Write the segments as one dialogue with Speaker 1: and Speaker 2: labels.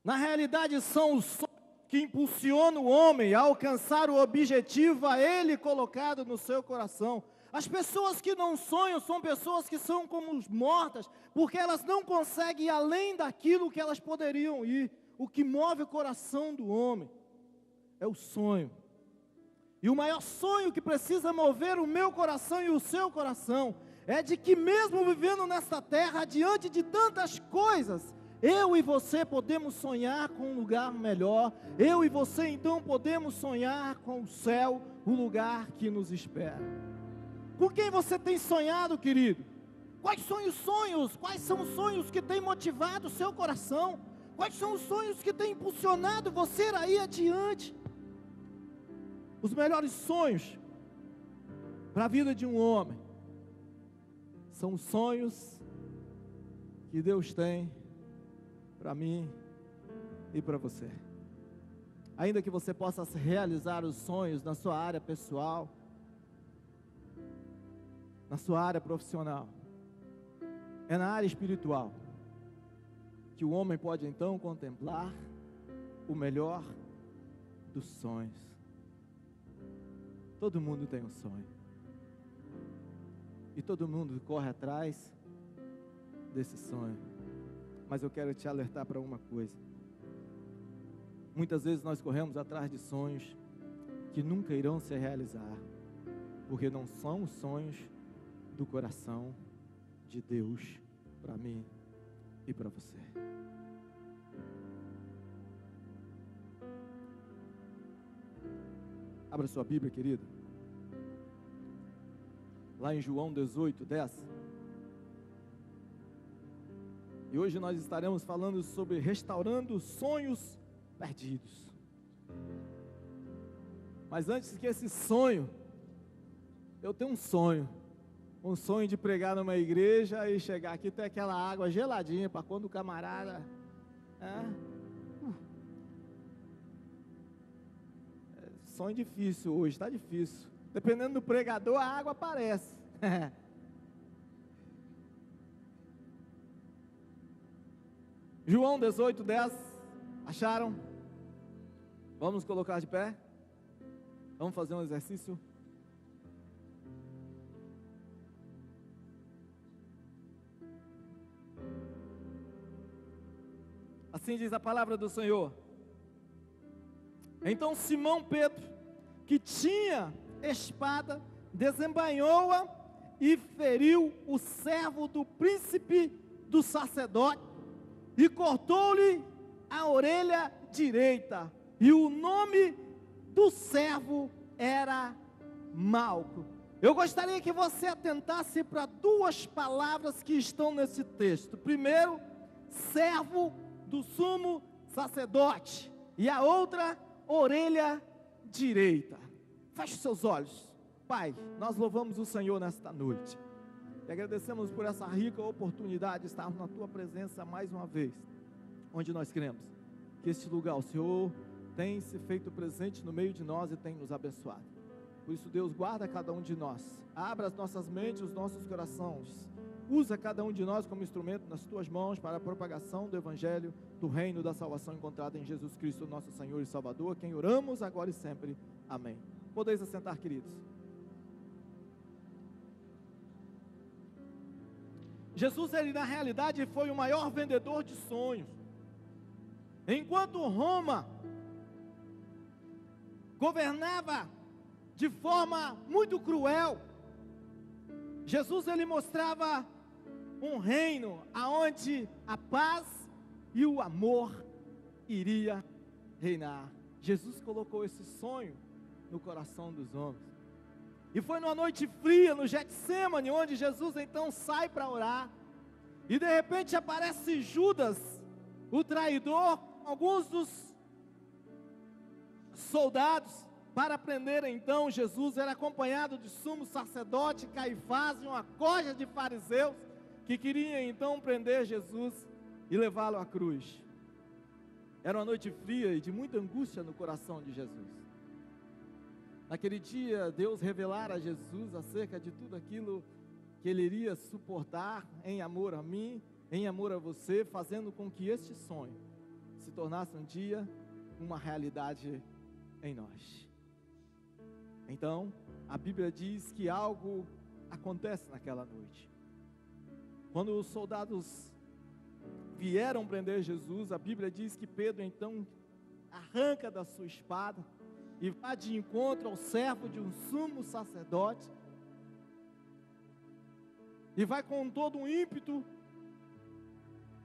Speaker 1: Na realidade, são os sonhos que impulsionam o homem a alcançar o objetivo a ele colocado no seu coração. As pessoas que não sonham são pessoas que são como mortas, porque elas não conseguem ir além daquilo que elas poderiam ir. O que move o coração do homem é o sonho. E o maior sonho que precisa mover o meu coração e o seu coração é de que, mesmo vivendo nesta terra, diante de tantas coisas, eu e você podemos sonhar com um lugar melhor. Eu e você então podemos sonhar com o céu, o lugar que nos espera. Com quem você tem sonhado, querido? Quais são os sonhos? Quais são os sonhos que têm motivado o seu coração? Quais são os sonhos que têm impulsionado você a ir adiante? Os melhores sonhos para a vida de um homem são os sonhos que Deus tem para mim e para você. Ainda que você possa realizar os sonhos na sua área pessoal, na sua área profissional, é na área espiritual que o homem pode então contemplar o melhor dos sonhos. Todo mundo tem um sonho, e todo mundo corre atrás desse sonho. Mas eu quero te alertar para uma coisa: muitas vezes nós corremos atrás de sonhos que nunca irão se realizar, porque não são os sonhos do coração de Deus para mim e para você. Abra sua Bíblia, querido, lá em João 18, 10. E hoje nós estaremos falando sobre restaurando sonhos perdidos. Mas antes que esse sonho, eu tenho um sonho de pregar numa igreja e chegar aqui e ter aquela água geladinha para quando o camarada... Sonho difícil hoje, está difícil. Dependendo do pregador, a água aparece. João 18, 10. Acharam? Vamos colocar de pé? Vamos fazer um exercício? Assim diz a palavra do Senhor. Então Simão Pedro, que tinha espada, desembainhou-a e feriu o servo do príncipe do sacerdote e cortou-lhe a orelha direita. E o nome do servo era Malco. Eu gostaria que você atentasse para duas palavras que estão nesse texto. Primeiro, servo do sumo sacerdote, e a outra, orelha direita. Feche seus olhos. Pai, nós louvamos o Senhor nesta noite e agradecemos por essa rica oportunidade de estarmos na tua presença mais uma vez, onde nós cremos que este lugar, o Senhor tem se feito presente no meio de nós e tem nos abençoado. Por isso, Deus, guarda cada um de nós, abra as nossas mentes, os nossos corações, usa cada um de nós como instrumento nas tuas mãos para a propagação do Evangelho, do reino da salvação encontrada em Jesus Cristo, nosso Senhor e Salvador, quem oramos agora e sempre. Amém. Podeis assentar, queridos. Jesus, ele na realidade foi o maior vendedor de sonhos. Enquanto Roma governava de forma muito cruel, Jesus, ele mostrava um reino aonde a paz e o amor iria reinar. Jesus colocou esse sonho no coração dos homens. E foi numa noite fria, no Getsêmani, onde Jesus então sai para orar. E de repente aparece Judas, o traidor, alguns dos soldados, para prender então Jesus. Era acompanhado de sumo sacerdote, Caifás e uma corja de fariseus, que queriam então prender Jesus e levá-lo à cruz. Era uma noite fria e de muita angústia no coração de Jesus. Naquele dia, Deus revelara a Jesus acerca de tudo aquilo que Ele iria suportar em amor a mim, em amor a você, fazendo com que este sonho se tornasse um dia uma realidade em nós. Então, a Bíblia diz que algo acontece naquela noite. Quando os soldados vieram prender Jesus, a Bíblia diz que Pedro então arranca da sua espada e vai de encontro ao servo de um sumo sacerdote, e vai com todo um ímpeto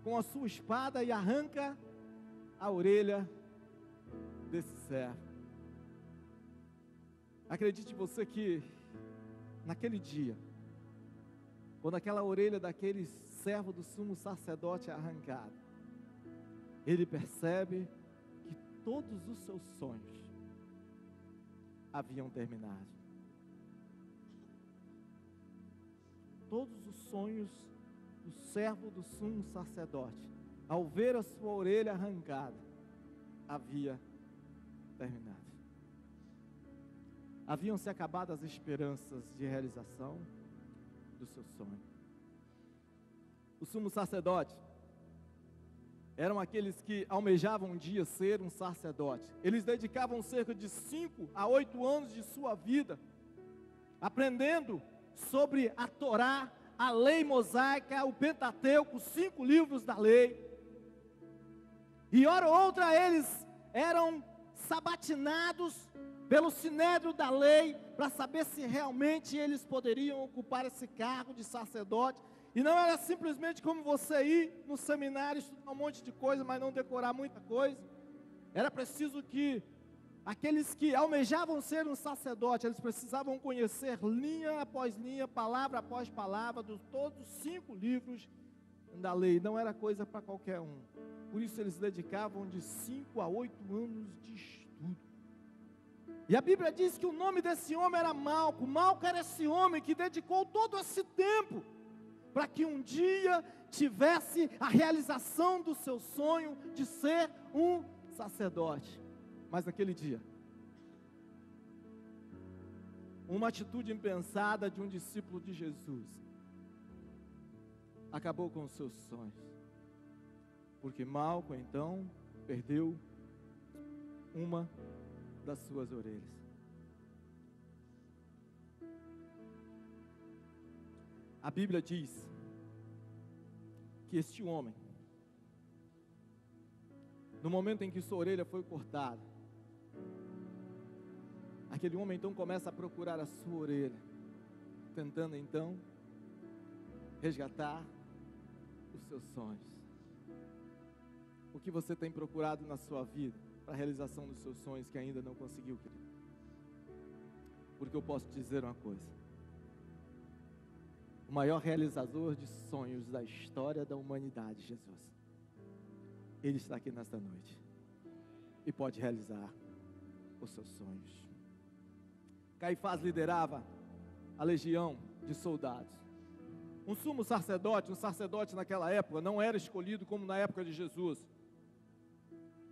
Speaker 1: com a sua espada e arranca a orelha desse servo. Acredite você que naquele dia, quando aquela orelha daquele servo do sumo sacerdote é arrancada, ele percebe que todos os seus sonhos haviam terminado. Todos os sonhos do servo do sumo sacerdote, ao ver a sua orelha arrancada, havia terminado. Haviam se acabado as esperanças de realização do seu sonho. O sumo sacerdote eram aqueles que almejavam um dia ser um sacerdote. Eles dedicavam cerca de 5 a 8 anos de sua vida aprendendo sobre a Torá, a lei mosaica, o Pentateuco, os 5 livros da lei. E hora ou outra eles eram sabatinados pelo sinédrio da lei para saber se realmente eles poderiam ocupar esse cargo de sacerdote. E não era simplesmente como você ir no seminário, estudar um monte de coisa, mas não decorar muita coisa. Era preciso que aqueles que almejavam ser um sacerdote, eles precisavam conhecer linha após linha, palavra após palavra, de todos os 5 livros da lei. Não era coisa para qualquer um. Por isso eles dedicavam de 5 a 8 anos de estudo. E a Bíblia diz que o nome desse homem era Malco. Malco era esse homem que dedicou todo esse tempo para que um dia tivesse a realização do seu sonho de ser um sacerdote. Mas naquele dia, uma atitude impensada de um discípulo de Jesus acabou com os seus sonhos, porque Malco então perdeu uma das suas orelhas. A Bíblia diz que este homem, no momento em que sua orelha foi cortada, aquele homem então começa a procurar a sua orelha, tentando então resgatar os seus sonhos. O que você tem procurado na sua vida para a realização dos seus sonhos que ainda não conseguiu, querido? Porque eu posso te dizer uma coisa: o maior realizador de sonhos da história da humanidade, Jesus, Ele está aqui nesta noite e pode realizar os seus sonhos. Caifás liderava a legião de soldados. Um sumo sacerdote, um sacerdote naquela época, não era escolhido como na época de Jesus,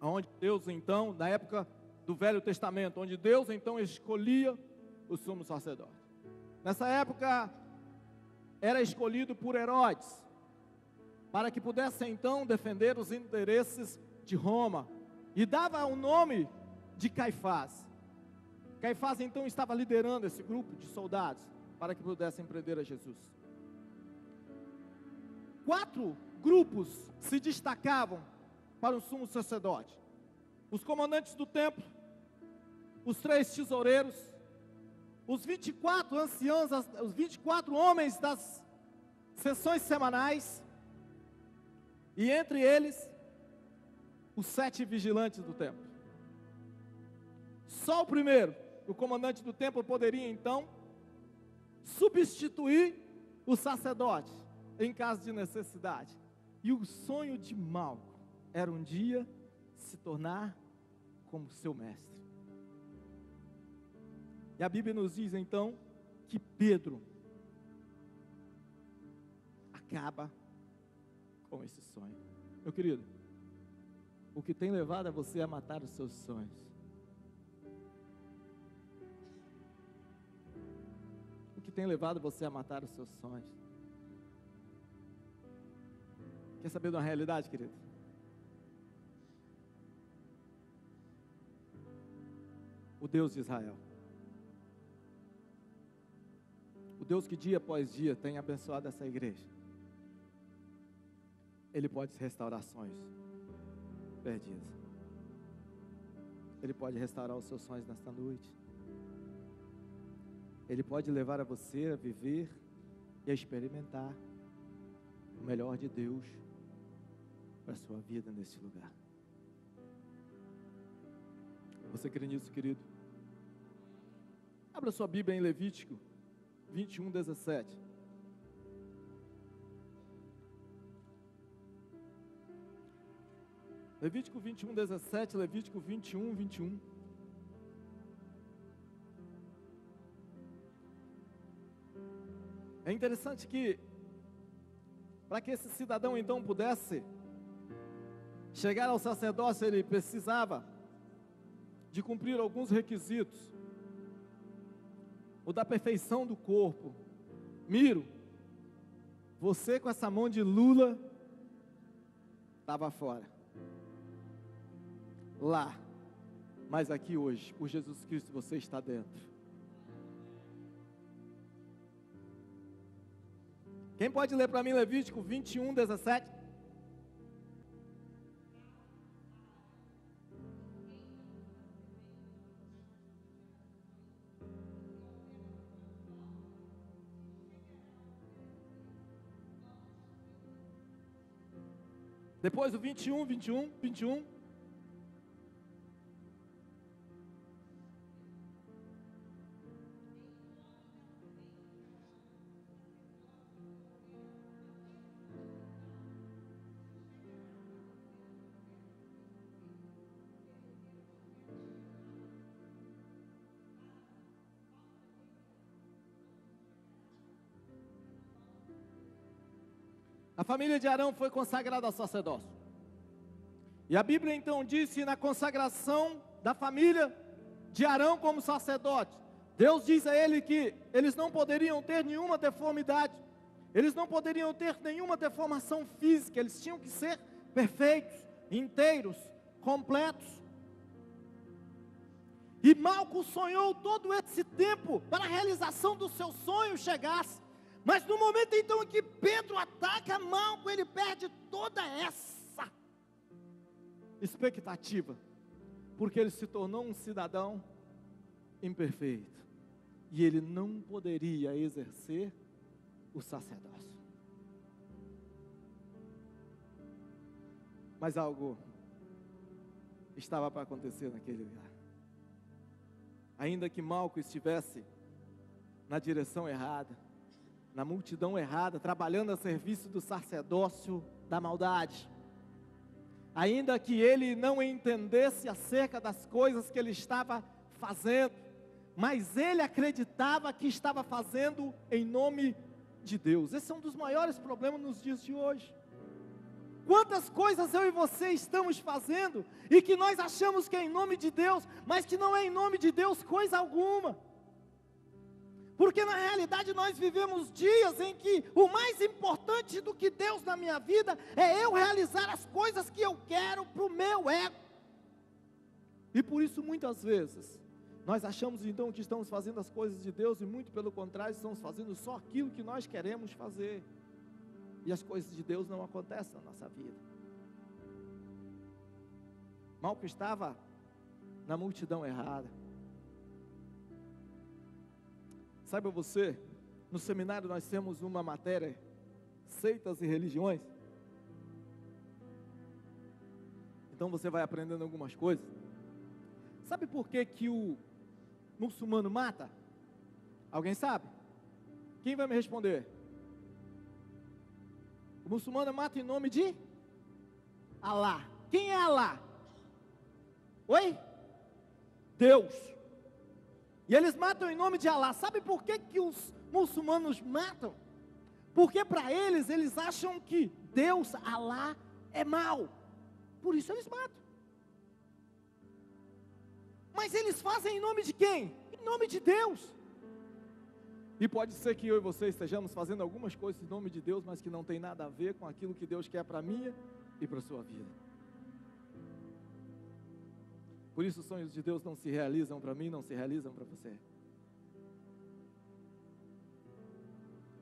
Speaker 1: onde Deus então, na época do Velho Testamento, onde Deus então escolhia o sumo sacerdote. Nessa época, era escolhido por Herodes, para que pudesse então defender os interesses de Roma, e dava o nome de Caifás. Caifás então estava liderando esse grupo de soldados, para que pudessem prender a Jesus. 4 grupos se destacavam para o sumo sacerdote: os comandantes do templo, os 3 tesoureiros, os 24 anciãos, os 24 homens das sessões semanais, e entre eles, os 7 vigilantes do templo. Só o primeiro, o comandante do templo, poderia então substituir o sacerdote em caso de necessidade. E o sonho de Malco era um dia se tornar como seu mestre. E a Bíblia nos diz então que Pedro acaba com esse sonho. Meu querido, o que tem levado a você a matar os seus sonhos? O que tem levado você a matar os seus sonhos? Quer saber de uma realidade, querido? o Deus de Israel. O Deus que dia após dia tem abençoado essa igreja. Ele pode restaurar sonhos perdidos. Ele pode restaurar os seus sonhos nesta noite. Ele pode levar a você a viver e a experimentar o melhor de Deus para a sua vida nesse lugar. Você crê nisso, querido? Abra sua Bíblia em Levítico 21, 17. Levítico 21, 17, Levítico 21, 21. É interessante que, para que esse cidadão então pudesse chegar ao sacerdócio, ele precisava de cumprir alguns requisitos. O da perfeição do corpo. Miro, você com essa mão de lula estava fora. Lá, mas aqui hoje, por Jesus Cristo, você está dentro. Quem pode ler para mim Levítico 21, 17? Depois o 21, 21, 21. A família de Arão foi consagrada ao sacerdócio. E a Bíblia então disse na consagração da família de Arão como sacerdote, Deus diz a ele que eles não poderiam ter nenhuma deformidade, eles não poderiam ter nenhuma deformação física, eles tinham que ser perfeitos, inteiros, completos. E Malco sonhou todo esse tempo para a realização do seu sonho chegasse. Mas no momento então em que Pedro ataca Malco, ele perde toda essa expectativa, porque ele se tornou um cidadão imperfeito, e ele não poderia exercer o sacerdócio. Mas algo estava para acontecer naquele lugar. Ainda que Malco estivesse na direção errada, na multidão errada, trabalhando a serviço do sacerdócio da maldade, ainda que ele não entendesse acerca das coisas que ele estava fazendo, mas ele acreditava que estava fazendo em nome de Deus. Esse é um dos maiores problemas nos dias de hoje. Quantas coisas eu e você estamos fazendo e que nós achamos que é em nome de Deus, mas que não é em nome de Deus coisa alguma. Porque na realidade nós vivemos dias em que o mais importante do que Deus na minha vida é eu realizar as coisas que eu quero para o meu ego. E por isso muitas vezes nós achamos então que estamos fazendo as coisas de Deus, e muito pelo contrário, estamos fazendo só aquilo que nós queremos fazer, e as coisas de Deus não acontecem na nossa vida. Malco estava na multidão errada. Saiba você, no seminário nós temos uma matéria, seitas e religiões. Então você vai aprendendo algumas coisas. Sabe por que que o muçulmano mata? Alguém sabe? Quem vai me responder? O muçulmano mata em nome de Alá. Quem é Alá? Oi? Deus. E eles matam em nome de Alá. Sabe por que que os muçulmanos matam? Porque para eles, eles acham que Deus, Alá, é mau. Por isso eles matam. Mas eles fazem em nome de quem? Em nome de Deus. E pode ser que eu e você estejamos fazendo algumas coisas em nome de Deus, mas que não tem nada a ver com aquilo que Deus quer para a minha e para a sua vida. Por isso os sonhos de Deus não se realizam para mim, não se realizam para você.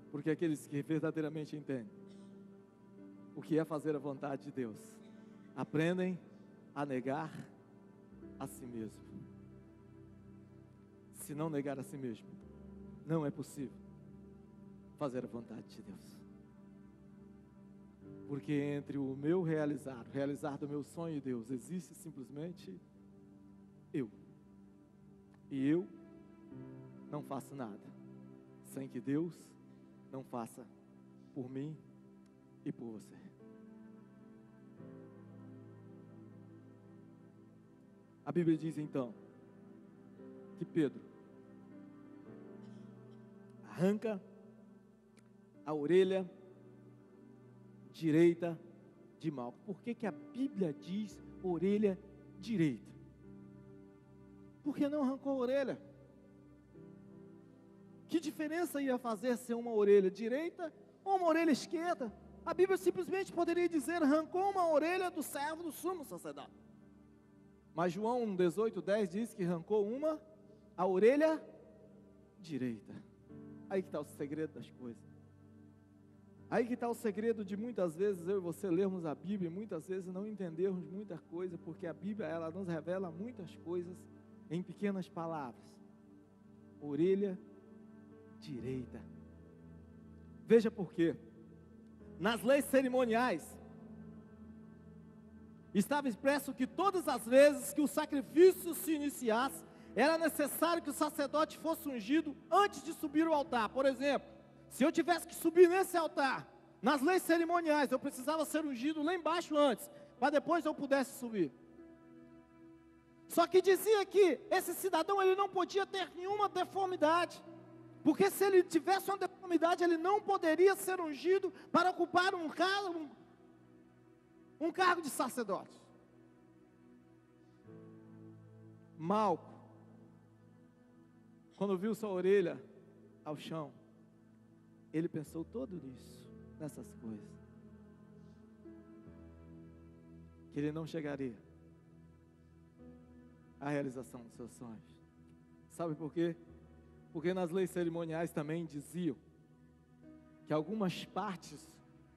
Speaker 1: Porque aqueles que verdadeiramente entendem o que é fazer a vontade de Deus, aprendem a negar a si mesmo. Se não negar a si mesmo, não é possível fazer a vontade de Deus. Porque entre o meu realizar do meu sonho e Deus, existe simplesmente eu. E eu não faço nada sem que Deus não faça por mim e por você. A Bíblia diz então que Pedro arranca a orelha direita de Malco. Por que a Bíblia diz orelha direita? Porque não arrancou a orelha. Que diferença ia fazer ser uma orelha direita ou uma orelha esquerda? A Bíblia simplesmente poderia dizer, arrancou uma orelha do servo do sumo sacerdote. Mas João 18:10 diz que arrancou a orelha direita. Aí que está o segredo das coisas. Aí que está o segredo de muitas vezes eu e você lermos a Bíblia e muitas vezes não entendermos muita coisa, porque a Bíblia ela nos revela muitas coisas em pequenas palavras. Orelha direita. Veja por quê. Nas leis cerimoniais estava expresso que todas as vezes que o sacrifício se iniciasse, era necessário que o sacerdote fosse ungido antes de subir ao altar. Por exemplo, se eu tivesse que subir nesse altar, nas leis cerimoniais, eu precisava ser ungido lá embaixo antes, para depois eu pudesse subir. Só que dizia que esse cidadão ele não podia ter nenhuma deformidade, porque se ele tivesse uma deformidade, ele não poderia ser ungido para ocupar um cargo de sacerdote. Malco, quando viu sua orelha ao chão, ele pensou todo nisso, nessas coisas, que ele não chegaria à realização dos seus sonhos. Sabe por quê? Porque nas leis cerimoniais também diziam que algumas partes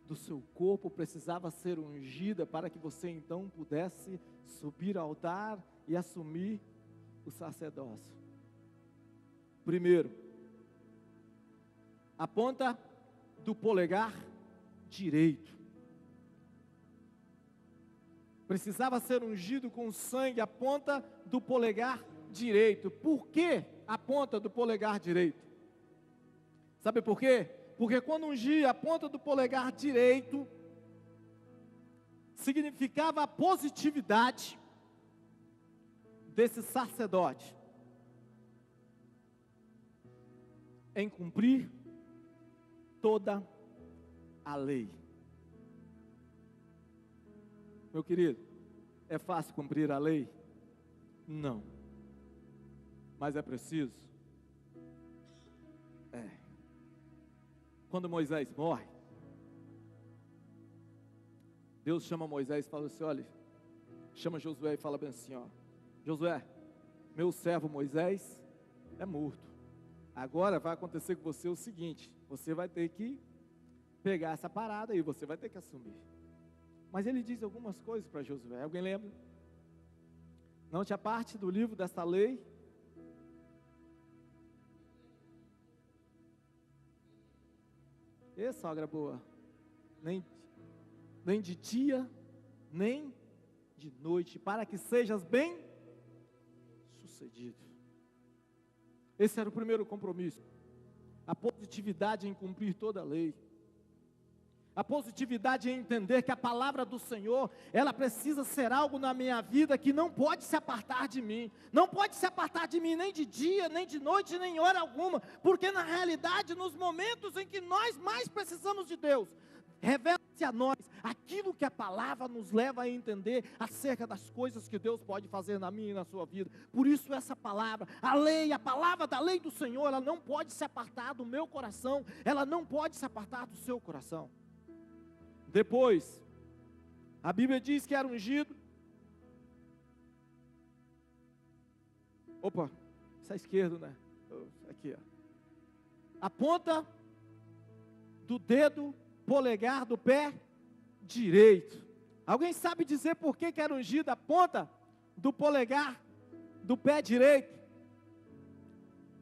Speaker 1: do seu corpo precisava ser ungida para que você então pudesse subir ao altar e assumir o sacerdócio. Primeiro, a ponta do polegar direito precisava ser ungido com sangue, a ponta do polegar direito. Por que a ponta do polegar direito? Sabe por quê? Porque quando ungia a ponta do polegar direito, significava a positividade desse sacerdote em cumprir toda a lei. Meu querido, é fácil cumprir a lei? Não. Mas é preciso? É. Quando Moisés morre, Deus chama Moisés e fala assim, olha, chama Josué e fala bem assim, ó, Josué, meu servo Moisés é morto. Agora vai acontecer com você o seguinte, você vai ter que pegar essa parada e você vai ter que assumir. Mas ele diz algumas coisas para Josué, alguém lembra? Não tinha parte do livro dessa lei? E sogra boa, nem de dia, nem de noite, para que sejas bem sucedido. Esse era o primeiro compromisso, a positividade em cumprir toda a lei, a positividade em entender que a palavra do Senhor, ela precisa ser algo na minha vida que não pode se apartar de mim, não pode se apartar de mim nem de dia, nem de noite, nem hora alguma, porque na realidade, nos momentos em que nós mais precisamos de Deus, revela-se a nós aquilo que a palavra nos leva a entender acerca das coisas que Deus pode fazer na minha e na sua vida. Por isso essa palavra, a lei, a palavra da lei do Senhor, ela não pode se apartar do meu coração, ela não pode se apartar do seu coração. Depois, a Bíblia diz que era ungido Opa, isso é esquerdo, né? Aqui, ó. A ponta do dedo polegar do pé direito. Alguém sabe dizer por que era ungida a ponta do polegar do pé direito?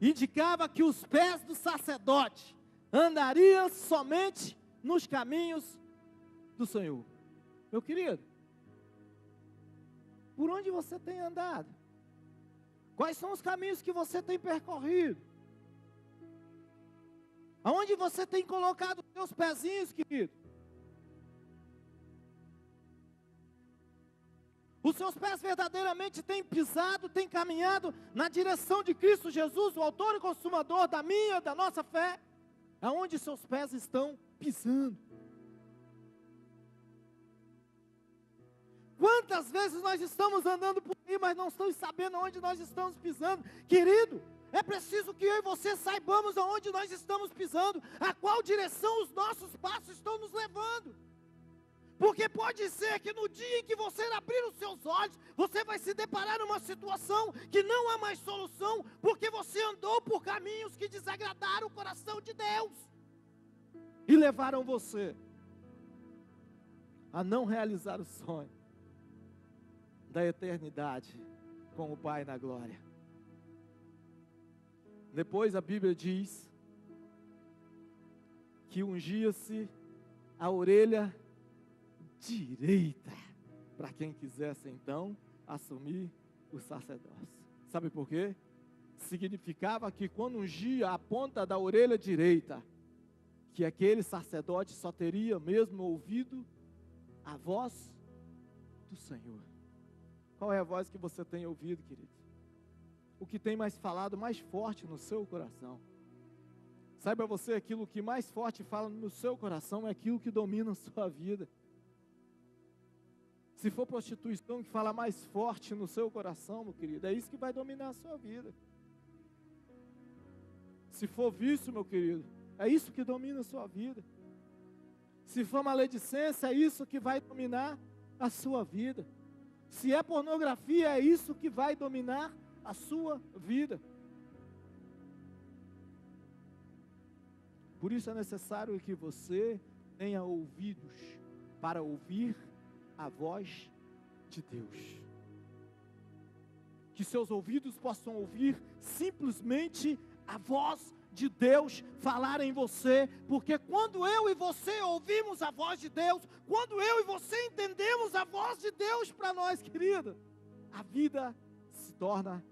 Speaker 1: Indicava que os pés do sacerdote andariam somente nos caminhos do Senhor. Meu querido, por onde você tem andado? Quais são os caminhos que você tem percorrido? Aonde você tem colocado os seus pezinhos, querido? Os seus pés verdadeiramente têm pisado, têm caminhado na direção de Cristo Jesus, o autor e consumador da minha, da nossa fé? Aonde seus pés estão pisando? Quantas vezes nós estamos andando por aí, mas não estamos sabendo onde nós estamos pisando? Querido, é preciso que eu e você saibamos aonde nós estamos pisando, a qual direção os nossos passos estão nos levando. Porque pode ser que no dia em que você abrir os seus olhos, você vai se deparar numa situação que não há mais solução, porque você andou por caminhos que desagradaram o coração de Deus e levaram você a não realizar o sonho da eternidade com o Pai na glória. Depois a Bíblia diz que ungia-se a orelha direita, para quem quisesse então assumir o sacerdócio. Sabe por quê? Significava que quando ungia a ponta da orelha direita, que aquele sacerdote só teria mesmo ouvido a voz do Senhor. Qual é a voz que você tem ouvido, querido? O que tem mais falado, mais forte no seu coração? Saiba você, aquilo que mais forte fala no seu coração é aquilo que domina a sua vida. Se for prostituição que fala mais forte no seu coração, meu querido, é isso que vai dominar a sua vida. Se for vício, meu querido, é isso que domina a sua vida. Se for maledicência, é isso que vai dominar a sua vida. Se é pornografia, é isso que vai dominar a sua vida. Por isso é necessário que você tenha ouvidos para ouvir a voz de Deus. Que seus ouvidos possam ouvir simplesmente a voz de Deus falar em você, porque quando eu e você ouvimos a voz de Deus, quando eu e você entendemos a voz de Deus para nós, querida, a vida se torna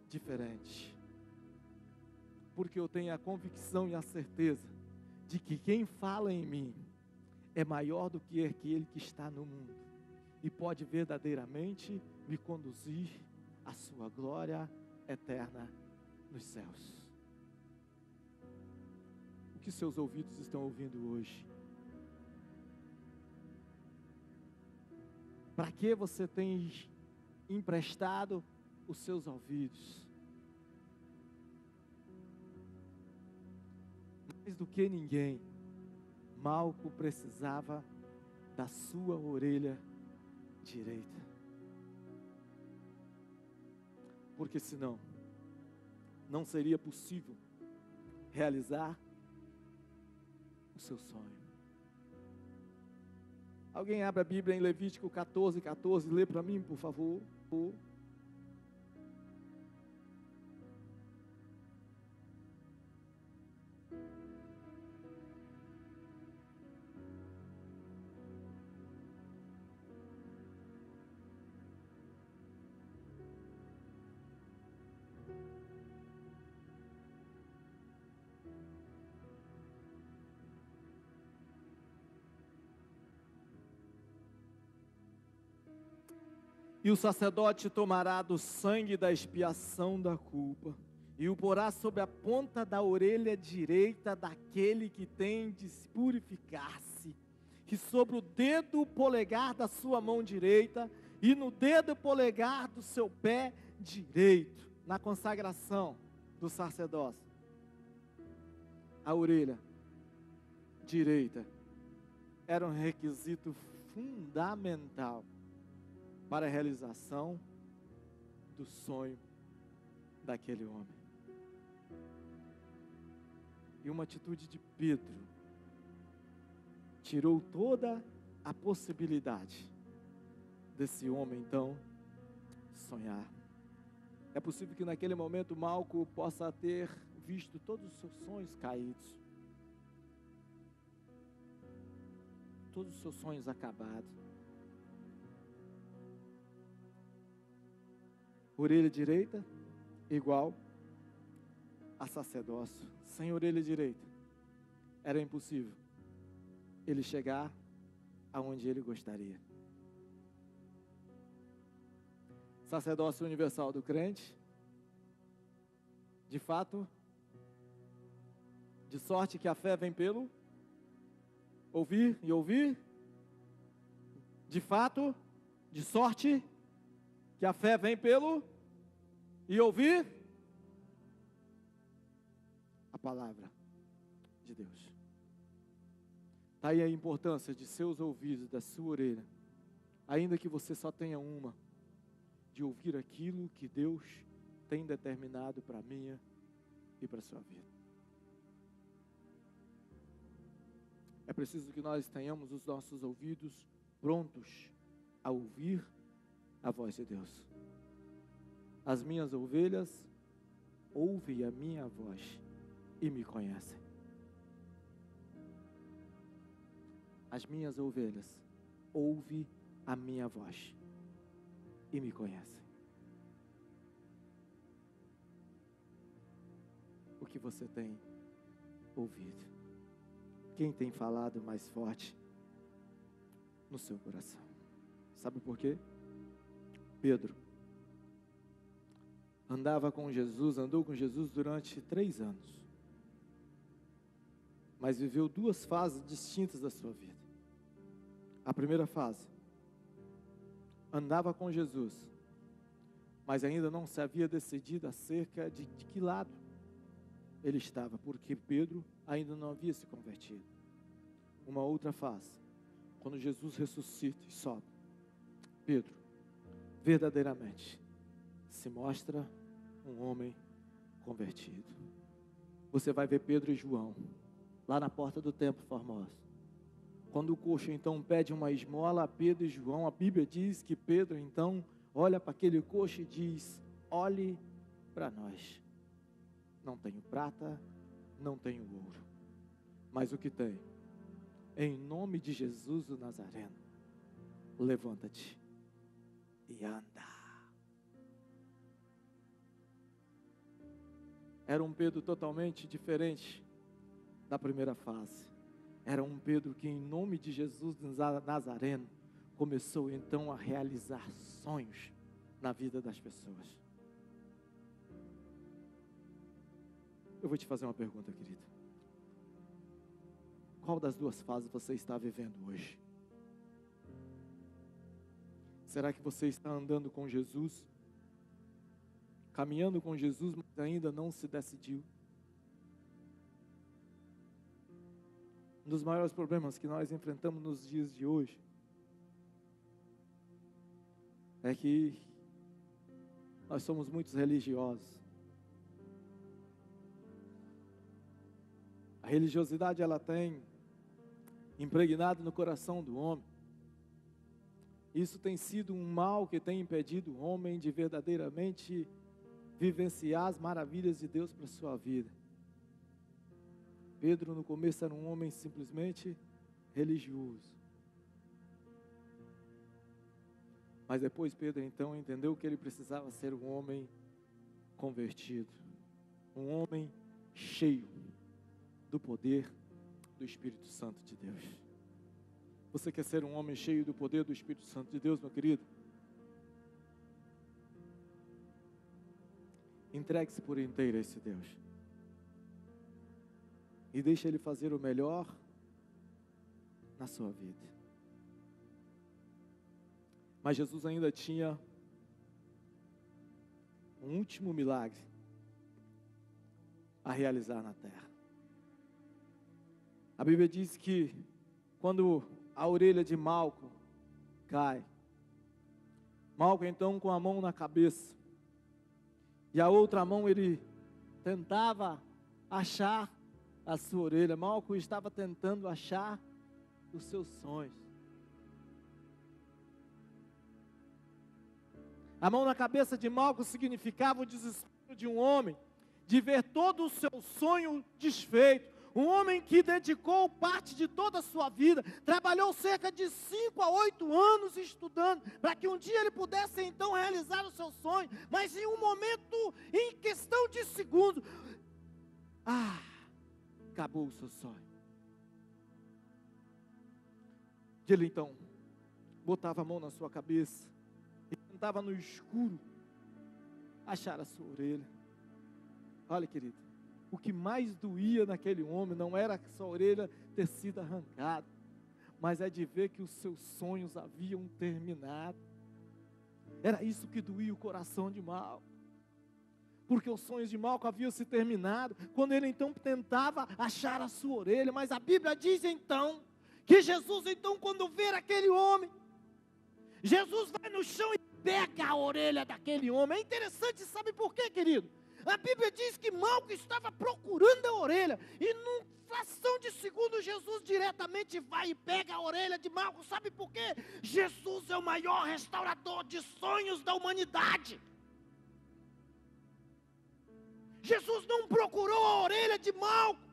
Speaker 1: diferente. Porque eu tenho a convicção e a certeza de que quem fala em mim é maior do que aquele que está no mundo e pode verdadeiramente me conduzir à sua glória eterna nos céus. O que seus ouvidos estão ouvindo hoje? Para que você tem emprestado os seus ouvidos? Mais do que ninguém, Malco precisava da sua orelha direita. Porque senão, não seria possível realizar o seu sonho. Alguém abre a Bíblia em Levítico 14:14, lê para mim, por favor. E o sacerdote tomará do sangue da expiação da culpa, e o porá sobre a ponta da orelha direita daquele que tem de se purificar-se, e sobre o dedo polegar da sua mão direita, e no dedo polegar do seu pé direito, na consagração do sacerdócio. A orelha direita era um requisito fundamental para a realização do sonho daquele homem. E uma atitude de Pedro tirou toda a possibilidade desse homem, então, sonhar. É possível que naquele momento Malco possa ter visto todos os seus sonhos caídos, todos os seus sonhos acabados. Orelha direita, igual a sacerdócio. Sem orelha direita, era impossível ele chegar aonde ele gostaria. Sacerdócio universal do crente, de fato, de sorte que a fé vem pelo ouvir e ouvir, de fato, de sorte que a fé vem pelo e ouvir a palavra de Deus. Está aí a importância de seus ouvidos, da sua orelha, ainda que você só tenha uma, de ouvir aquilo que Deus tem determinado para a minha e para a sua vida. É preciso que nós tenhamos os nossos ouvidos prontos a ouvir a voz de Deus. As minhas ovelhas ouvem a minha voz e me conhecem. As minhas ovelhas ouvem a minha voz e me conhecem. O que você tem ouvido? Quem tem falado mais forte no seu coração? Sabe por quê? Pedro andou com Jesus durante 3 anos, mas viveu 2 fases distintas da sua vida. A primeira fase, andava com Jesus, mas ainda não se havia decidido acerca de que lado ele estava, porque Pedro ainda não havia se convertido. Uma outra fase, quando Jesus ressuscita e sobe, Pedro verdadeiramente se mostra um homem convertido. Você vai ver Pedro e João lá na porta do templo formoso. Quando o coxo então pede uma esmola a Pedro e João, a Bíblia diz que Pedro então olha para aquele coxo e diz: olhe para nós. Não tenho prata, não tenho ouro, mas o que tem, em nome de Jesus o Nazareno, levanta-te e anda. Era um Pedro totalmente diferente da primeira fase. Era um Pedro que, em nome de Jesus Nazareno, começou então a realizar sonhos na vida das pessoas. Eu vou te fazer uma pergunta, querido. Qual das 2 fases você está vivendo hoje? Será que você está andando com Jesus, caminhando com Jesus, mas ainda não se decidiu? Um dos maiores problemas que nós enfrentamos nos dias de hoje é que nós somos muitos religiosos. A religiosidade, ela tem impregnado no coração do homem. Isso tem sido um mal que tem impedido o homem de verdadeiramente vivenciar as maravilhas de Deus para a sua vida. Pedro no começo era um homem simplesmente religioso. Mas depois Pedro então entendeu que ele precisava ser um homem convertido. Um homem cheio do poder do Espírito Santo de Deus. Você quer ser um homem cheio do poder do Espírito Santo de Deus, meu querido? Entregue-se por inteiro a esse Deus. E deixe Ele fazer o melhor na sua vida. Mas Jesus ainda tinha um último milagre a realizar na terra. A Bíblia diz que quando a orelha de Malco cai, Malco então com a mão na cabeça, E a outra mão ele tentava achar a sua orelha. Malco estava tentando achar os seus sonhos. A mão na cabeça de Malco significava o desespero de um homem, de ver todo o seu sonho desfeito. Um homem que dedicou parte de toda a sua vida, trabalhou cerca de 5 a 8 anos estudando, para que um dia ele pudesse então realizar o seu sonho, mas em um momento, em questão de segundos, acabou o seu sonho. Ele então botava a mão na sua cabeça e tentava no escuro achar a sua orelha. Olha, querido, o que mais doía naquele homem não era a sua orelha ter sido arrancada, mas é de ver que os seus sonhos haviam terminado. Era isso que doía o coração de Malco, porque os sonhos de Malco haviam se terminado, quando ele então tentava achar a sua orelha. Mas a Bíblia diz então, que Jesus então quando vê aquele homem, Jesus vai no chão e pega a orelha daquele homem. É interessante, sabe por quê, querido? A Bíblia diz que Malco estava procurando a orelha, e numa fração de segundo Jesus diretamente vai e pega a orelha de Malco. Sabe por quê? Jesus é o maior restaurador de sonhos da humanidade. Jesus não procurou a orelha de Malco,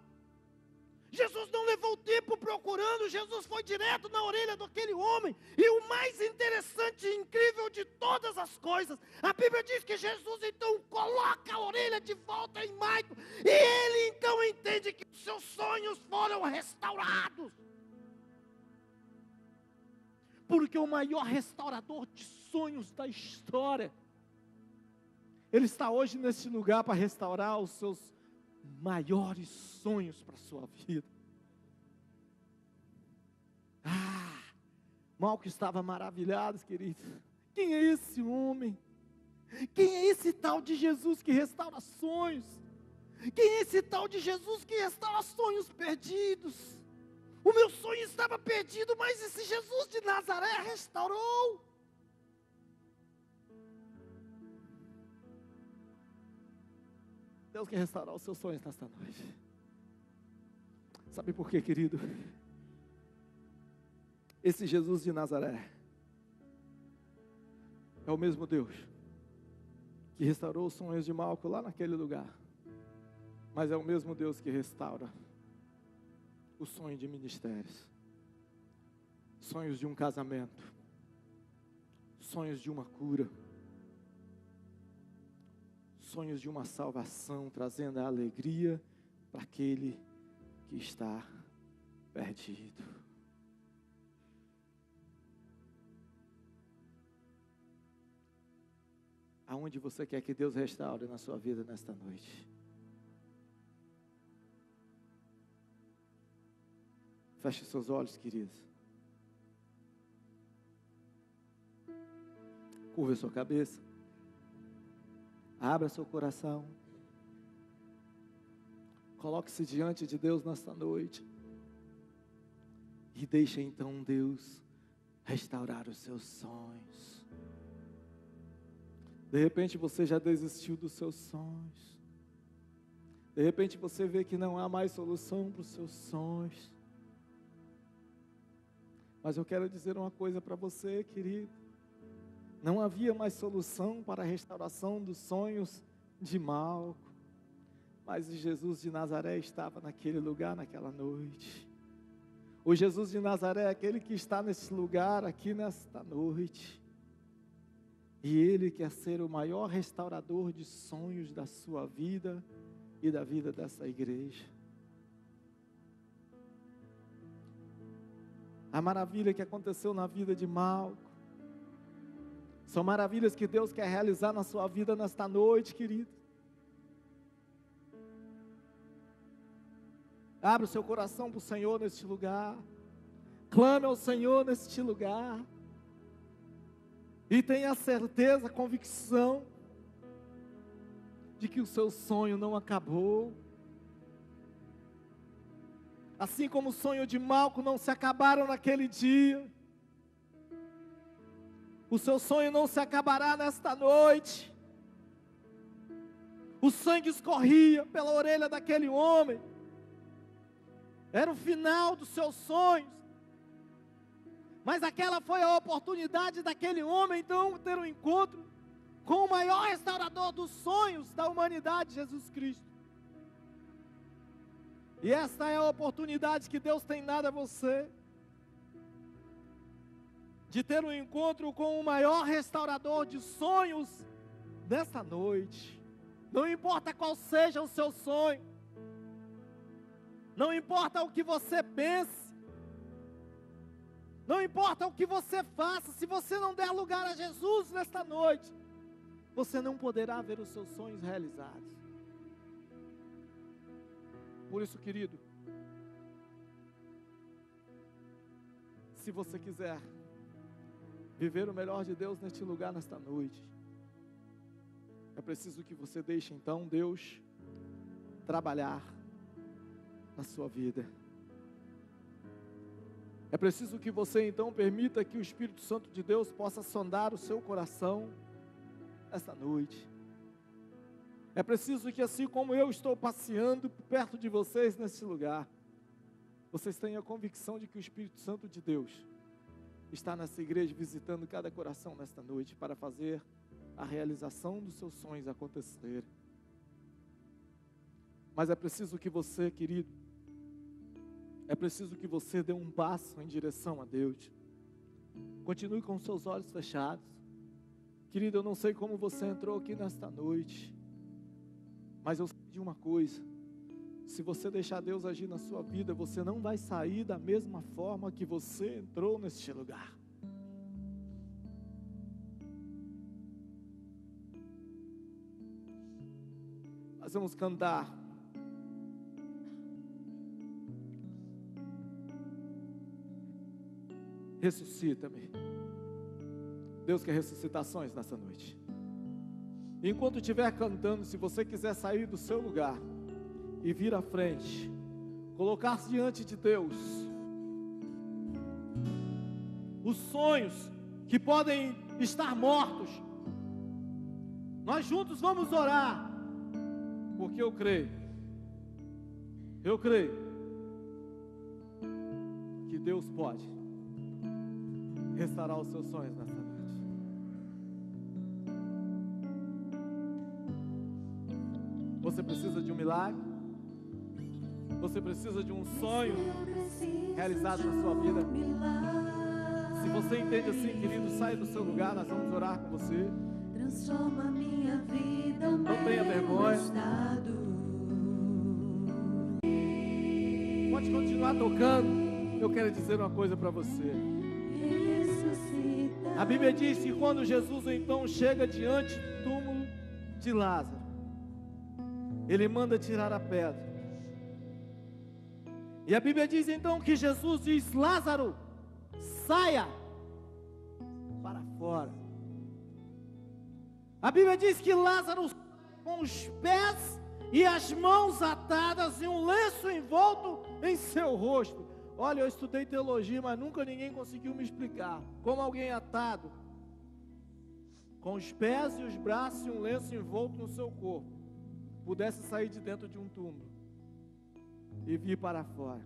Speaker 1: Jesus não levou tempo procurando, Jesus foi direto na orelha daquele homem. E o mais interessante e incrível de todas as coisas, a Bíblia diz que Jesus então coloca a orelha de volta em Malco, e ele então entende que os seus sonhos foram restaurados. Porque o maior restaurador de sonhos da história, ele está hoje neste lugar para restaurar os seus maiores sonhos para a sua vida. Malco estava maravilhado, querido. Quem é esse homem? Quem é esse tal de Jesus que restaura sonhos? Quem é esse tal de Jesus que restaura sonhos perdidos? O meu sonho estava perdido, mas esse Jesus de Nazaré restaurou. Deus quer restaurar os seus sonhos nesta noite. Sabe por quê, querido? Esse Jesus de Nazaré é o mesmo Deus que restaurou os sonhos de Malco lá naquele lugar, mas é o mesmo Deus que restaura o sonho de ministérios, sonhos de um casamento, sonhos de uma cura, sonhos de uma salvação, trazendo a alegria para aquele que está perdido. Aonde você quer que Deus restaure na sua vida nesta noite? Feche seus olhos, queridos. Curva sua cabeça. Abra seu coração. Coloque-se diante de Deus nesta noite. E deixe então Deus restaurar os seus sonhos. De repente você já desistiu dos seus sonhos. De repente você vê que não há mais solução para os seus sonhos. Mas eu quero dizer uma coisa para você, querido. Não havia mais solução para a restauração dos sonhos de Malco. Mas Jesus de Nazaré estava naquele lugar, naquela noite. O Jesus de Nazaré é aquele que está nesse lugar, aqui nesta noite. E Ele quer ser o maior restaurador de sonhos da sua vida e da vida dessa igreja. A maravilha que aconteceu na vida de Malco são maravilhas que Deus quer realizar na sua vida nesta noite, querido. Abra o seu coração para o Senhor neste lugar. Clame ao Senhor neste lugar. E tenha certeza, convicção, de que o seu sonho não acabou. Assim como o sonho de Malco não se acabaram naquele dia, o seu sonho não se acabará nesta noite. O sangue escorria pela orelha daquele homem. Era o final dos seus sonhos. Mas aquela foi a oportunidade daquele homem, então, ter um encontro com o maior restaurador dos sonhos da humanidade, Jesus Cristo. E esta é a oportunidade que Deus tem dado a você, de ter um encontro com o maior restaurador de sonhos nesta noite. Não importa qual seja o seu sonho, não importa o que você pense, não importa o que você faça, se você não der lugar a Jesus nesta noite, você não poderá ver os seus sonhos realizados. Por isso, querido, se você quiser viver o melhor de Deus neste lugar, nesta noite, é preciso que você deixe então Deus trabalhar na sua vida. É preciso que você então permita que o Espírito Santo de Deus possa sondar o seu coração esta noite. É preciso que, assim como eu estou passeando perto de vocês nesse lugar, vocês tenham a convicção de que o Espírito Santo de Deus está nessa igreja visitando cada coração nesta noite para fazer a realização dos seus sonhos acontecer. Mas é preciso que você, querido, é preciso que você dê um passo em direção a Deus. Continue com os seus olhos fechados. Querido, eu não sei como você entrou aqui nesta noite, mas eu sei de uma coisa: se você deixar Deus agir na sua vida, você não vai sair da mesma forma que você entrou neste lugar. Nós vamos cantar. Ressuscita-me. Deus quer ressuscitações nessa noite. Enquanto estiver cantando, se você quiser sair do seu lugar e vir à frente, colocar-se diante de Deus, os sonhos que podem estar mortos, nós juntos vamos orar, porque eu creio que Deus pode restaurar os seus sonhos nessa noite. Você precisa de um milagre? Você precisa de um sonho realizado na sua vida? Se você entende assim, querido, sai do seu lugar, nós vamos orar com você.
Speaker 2: Transforma minha vida,
Speaker 1: não tenha vergonha. Pode continuar tocando. Eu quero dizer uma coisa para você. A Bíblia diz que quando Jesus então chega diante do túmulo de Lázaro, ele manda tirar a pedra. E a Bíblia diz então que Jesus diz: Lázaro, saia para fora. A Bíblia diz que Lázaro, com os pés e as mãos atadas e um lenço envolto em seu rosto. Olha, eu estudei teologia, mas nunca ninguém conseguiu me explicar como alguém atado, com os pés e os braços e um lenço envolto no seu corpo, pudesse sair de dentro de um túmulo e vir para fora.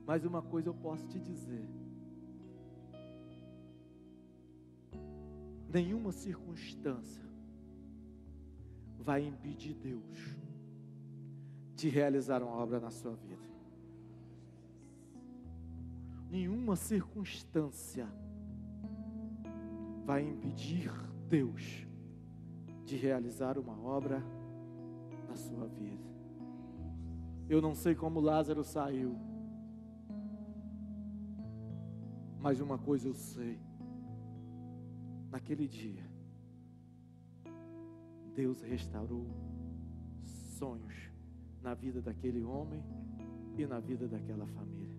Speaker 1: Mas uma coisa eu posso te dizer: nenhuma circunstância vai impedir Deus de realizar uma obra na sua vida. Nenhuma circunstância vai impedir Deus de realizar uma obra na sua vida. Eu não sei como Lázaro saiu, mas uma coisa eu sei: naquele dia, Deus restaurou sonhos na vida daquele homem e na vida daquela família.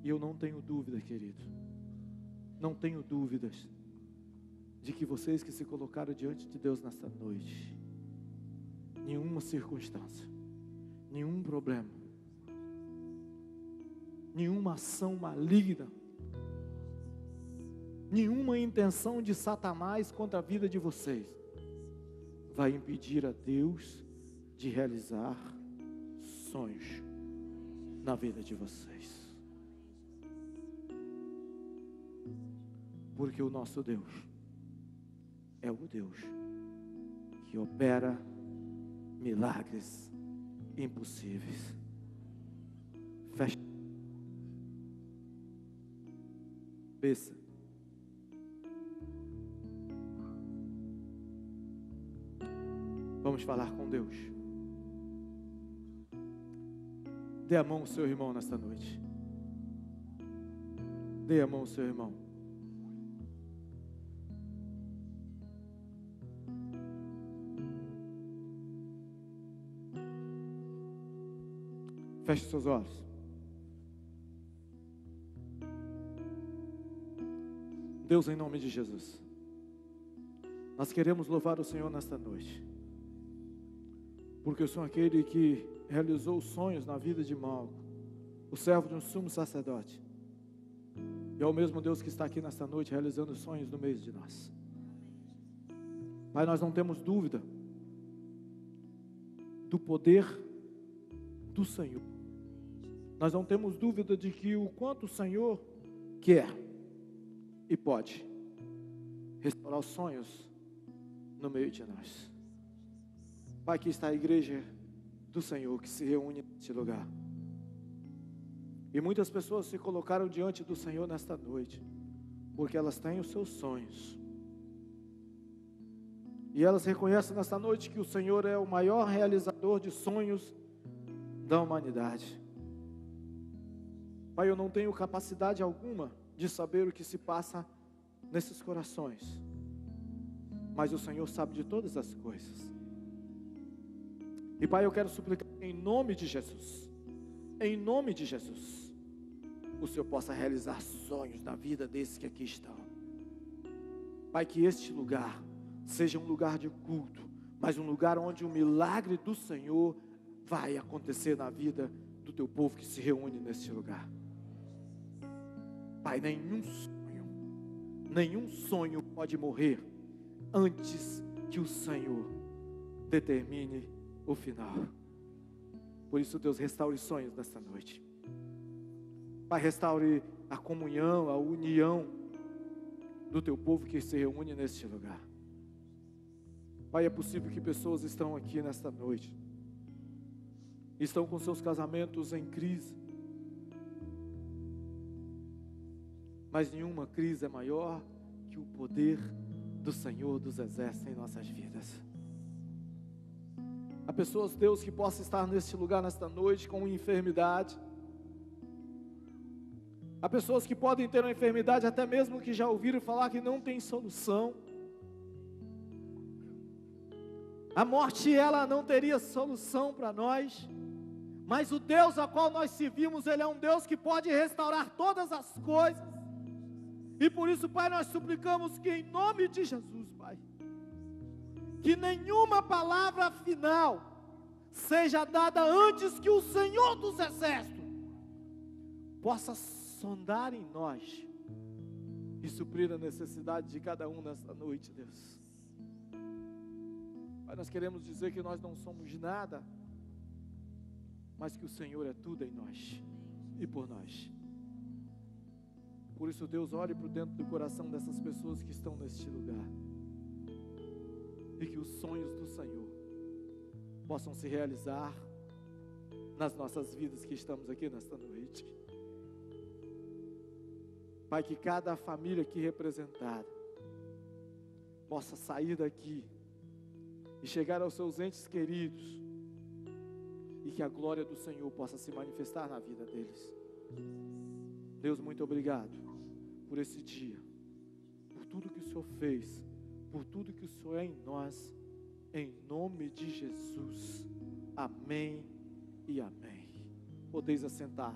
Speaker 1: E eu não tenho dúvida, querido, não tenho dúvidas de que vocês que se colocaram diante de Deus nessa noite, nenhuma circunstância, nenhum problema, nenhuma ação maligna nenhuma intenção de Satanás contra a vida de vocês vai impedir a Deus de realizar sonhos na vida de vocês. Porque o nosso Deus é o Deus que opera milagres impossíveis. Fecha a cabeça. Vamos falar com Deus. Dê a mão ao seu irmão nesta noite. Dê a mão ao seu irmão. Feche seus olhos. Deus, em nome de Jesus, nós queremos louvar o Senhor nesta noite, porque o Senhor é aquele que realizou os sonhos na vida de Malco, o servo de um sumo sacerdote, e é o mesmo Deus que está aqui nesta noite realizando os sonhos no meio de nós. Pai, nós não temos dúvida do poder do Senhor. Nós não temos dúvida de que o quanto o Senhor quer e pode restaurar os sonhos no meio de nós. Pai, aqui está a igreja do Senhor que se reúne neste lugar. E muitas pessoas se colocaram diante do Senhor nesta noite, porque elas têm os seus sonhos. E elas reconhecem nesta noite que o Senhor é o maior realizador de sonhos da humanidade. Pai, eu não tenho capacidade alguma de saber o que se passa nesses corações, mas o Senhor sabe de todas as coisas. E Pai, eu quero suplicar em nome de Jesus, o Senhor possa realizar sonhos na vida desses que aqui estão. Pai, que este lugar seja um lugar de culto, mas um lugar onde o milagre do Senhor vai acontecer na vida do teu povo que se reúne neste lugar. Pai, nenhum sonho pode morrer antes que o Senhor determine o final. Por isso, Deus, restaure sonhos nesta noite. Pai, restaure a comunhão, a união do teu povo que se reúne neste lugar. Pai, é possível que pessoas estão aqui nesta noite, estão com seus casamentos em crise, mas nenhuma crise é maior que o poder do Senhor dos Exércitos em nossas vidas. Há pessoas, Deus, que possam estar neste lugar nesta noite com enfermidade. Há pessoas que podem ter uma enfermidade, até mesmo que já ouviram falar que não tem solução. A morte, ela não teria solução para nós, mas o Deus a qual nós servimos, Ele é um Deus que pode restaurar todas as coisas. E por isso, Pai, nós suplicamos que em nome de Jesus, Pai, que nenhuma palavra final seja dada antes que o Senhor dos Exércitos possa sondar em nós e suprir a necessidade de cada um nesta noite, Deus. Pai, nós queremos dizer que nós não somos nada, mas que o Senhor é tudo em nós e por nós. Por isso, Deus, olhe para dentro do coração dessas pessoas que estão neste lugar, e que os sonhos do Senhor possam se realizar nas nossas vidas que estamos aqui nesta noite. Pai, que cada família aqui representada possa sair daqui e chegar aos seus entes queridos, e que a glória do Senhor possa se manifestar na vida deles. Deus, muito obrigado por esse dia, por tudo que o Senhor fez, por tudo que o Senhor é em nós, em nome de Jesus. Amém e amém. Podeis assentar.